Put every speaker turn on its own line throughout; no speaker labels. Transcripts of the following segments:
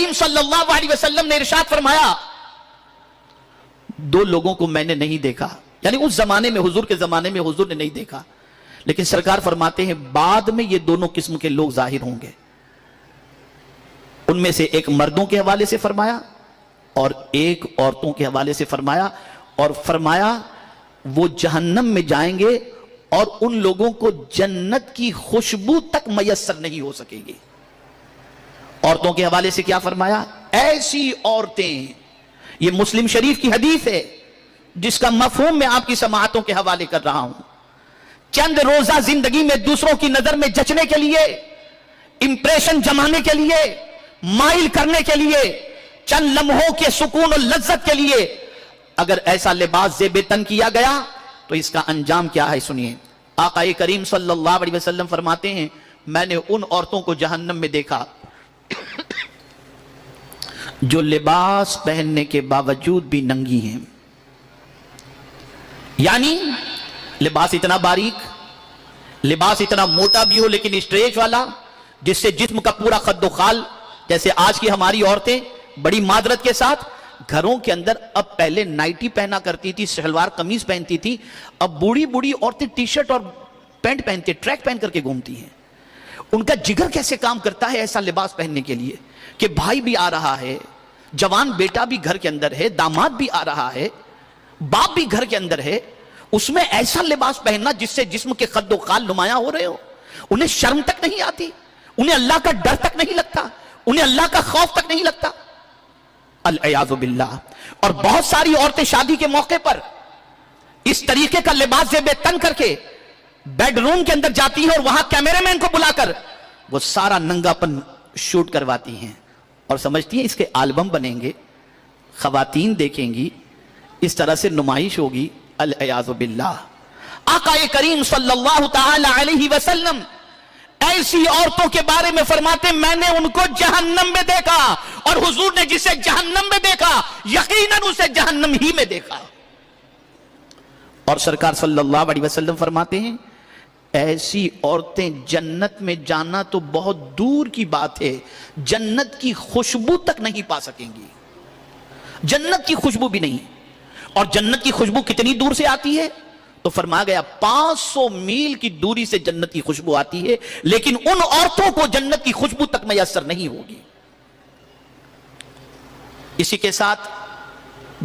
کریم صلی اللہ علیہ وسلم نے ارشاد فرمایا دو لوگوں کو میں نے نہیں دیکھا، یعنی اس زمانے میں حضور کے زمانے میں حضور نے نہیں دیکھا، لیکن سرکار فرماتے ہیں بعد میں یہ دونوں قسم کے لوگ ظاہر ہوں گے۔ ان میں سے ایک مردوں کے حوالے سے فرمایا اور ایک عورتوں کے حوالے سے فرمایا، اور فرمایا وہ جہنم میں جائیں گے اور ان لوگوں کو جنت کی خوشبو تک میسر نہیں ہو سکے گی۔ عورتوں کے حوالے سے کیا فرمایا؟ ایسی عورتیں، یہ مسلم شریف کی حدیث ہے جس کا مفہوم میں آپ کی سماعتوں کے حوالے کر رہا ہوں۔ چند روزہ زندگی میں دوسروں کی نظر میں جچنے کے لیے، امپریشن جمانے کے لیے، مائل کرنے کے لیے، چند لمحوں کے سکون اور لذت کے لیے اگر ایسا لباس زیب تن کیا گیا تو اس کا انجام کیا ہے سنیے۔ آقا کریم صلی اللہ علیہ وسلم فرماتے ہیں میں نے ان عورتوں کو جہنم میں دیکھا جو لباس پہننے کے باوجود بھی ننگی ہیں، یعنی لباس اتنا باریک، لباس اتنا موٹا بھی ہو لیکن اسٹریچ والا، جس سے جسم کا پورا خد و خال، جیسے آج کی ہماری عورتیں بڑی معذرت کے ساتھ گھروں کے اندر اب پہلے نائٹی پہنا کرتی تھی، شلوار قمیض پہنتی تھی، اب بوڑھی بوڑھی عورتیں ٹی شرٹ اور پینٹ پہنتے، ٹریک پہن کر کے گھومتی ہیں۔ ان کا جگر کیسے کام کرتا ہے ایسا لباس پہننے کے لیے کہ بھائی بھی آ رہا ہے، جوان بیٹا بھی گھر کے اندر ہے، داماد بھی آ رہا ہے، باپ بھی گھر کے اندر ہے، اس میں ایسا لباس پہننا جس سے جسم کے خد و خال نمایاں ہو رہے ہو۔ انہیں شرم تک نہیں آتی، انہیں اللہ کا ڈر تک نہیں لگتا، انہیں اللہ کا خوف تک نہیں لگتا، العیاذ باللہ۔ اور بہت ساری عورتیں شادی کے موقع پر اس طریقے کا لباس زیب تن کر کے بیڈ روم کے اندر جاتی ہیں اور وہاں کیمرے مین کو بلا کر وہ سارا ننگا پن شوٹ کرواتی ہیں اور سمجھتی ہیں اس کے البم بنیں گے، خواتین دیکھیں گی، اس طرح سے نمائش ہوگی، العیاذ باللہ۔ آقا کریم صلی اللہ تعالی علیہ وسلم ایسی عورتوں کے بارے میں فرماتے میں نے ان کو جہنم میں دیکھا، اور حضور نے جسے جہنم میں دیکھا یقیناً اسے جہنم ہی میں دیکھا۔ اور سرکار صلی اللہ علیہ وسلم فرماتے ہیں ایسی عورتیں جنت میں جانا تو بہت دور کی بات ہے، جنت کی خوشبو تک نہیں پا سکیں گی، جنت کی خوشبو بھی نہیں۔ اور جنت کی خوشبو کتنی دور سے آتی ہے؟ تو فرمایا گیا 500 میل کی دوری سے جنت کی خوشبو آتی ہے، لیکن ان عورتوں کو جنت کی خوشبو تک میسر نہیں ہوگی۔ اسی کے ساتھ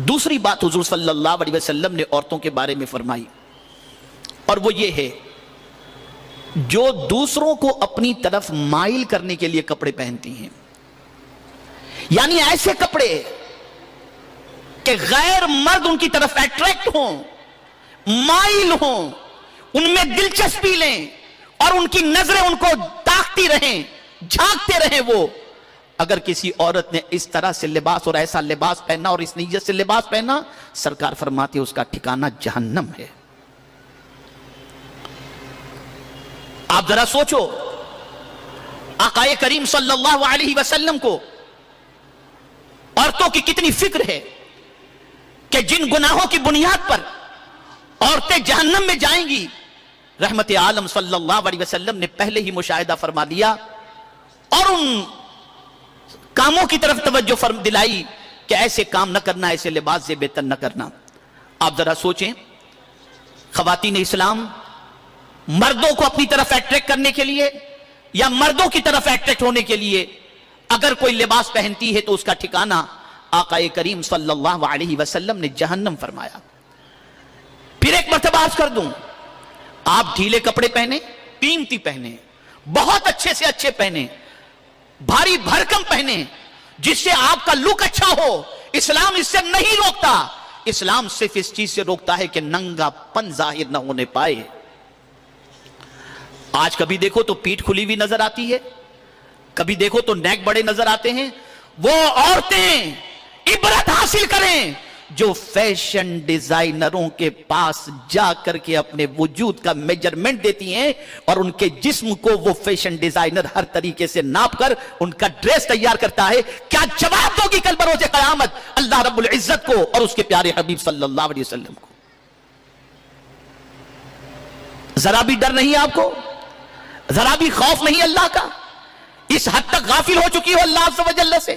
دوسری بات حضور صلی اللہ علیہ وسلم نے عورتوں کے بارے میں فرمائی، اور وہ یہ ہے جو دوسروں کو اپنی طرف مائل کرنے کے لیے کپڑے پہنتی ہیں، یعنی ایسے کپڑے کہ غیر مرد ان کی طرف اٹریکٹ ہوں، مائل ہوں، ان میں دلچسپی لیں اور ان کی نظریں ان کو تاکتی رہیں، جھانکتے رہیں۔ وہ اگر کسی عورت نے اس طرح سے لباس اور ایسا لباس پہنا اور اس نیت سے لباس پہنا، سرکار فرماتے ہیں اس کا ٹھکانہ جہنم ہے۔ آپ ذرا سوچو آقا کریم صلی اللہ علیہ وسلم کو عورتوں کی کتنی فکر ہے کہ جن گناہوں کی بنیاد پر عورتیں جہنم میں جائیں گی، رحمت عالم صلی اللہ علیہ وسلم نے پہلے ہی مشاہدہ فرما دیا اور ان کاموں کی طرف توجہ دلائی کہ ایسے کام نہ کرنا، ایسے لباس زیب تن نہ کرنا۔ آپ ذرا سوچیں خواتین اسلام مردوں کو اپنی طرف اٹریکٹ کرنے کے لیے یا مردوں کی طرف اٹریکٹ ہونے کے لیے اگر کوئی لباس پہنتی ہے تو اس کا ٹھکانہ آقا کریم صلی اللہ علیہ وسلم نے جہنم فرمایا۔ پھر ایک مرتبہ عرض کر دوں، آپ ڈھیلے کپڑے پہنے، قیمتی پہنے، بہت اچھے سے اچھے پہنے، بھاری بھرکم پہنے، جس سے آپ کا لک اچھا ہو، اسلام اس سے نہیں روکتا۔ اسلام صرف اس چیز سے روکتا ہے کہ ننگا پن ظاہر نہ ہونے پائے۔ آج کبھی دیکھو تو پیٹھ کھلی ہوئی نظر آتی ہے، کبھی دیکھو تو نیک بڑے نظر آتے ہیں۔ وہ عورتیں عبرت حاصل کریں جو فیشن ڈیزائنروں کے پاس جا کر کے اپنے وجود کا میجرمنٹ دیتی ہیں اور ان کے جسم کو وہ فیشن ڈیزائنر ہر طریقے سے ناپ کر ان کا ڈریس تیار کرتا ہے۔ کیا جواب دو گی کل بروز قیامت اللہ رب العزت کو اور اس کے پیارے حبیب صلی اللہ علیہ وسلم کو؟ ذرا بھی ڈر نہیں آپ کو؟ ذرا بھی خوف نہیں اللہ کا؟ اس حد تک غافل ہو چکی ہو اللہ عز و جل سے؟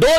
2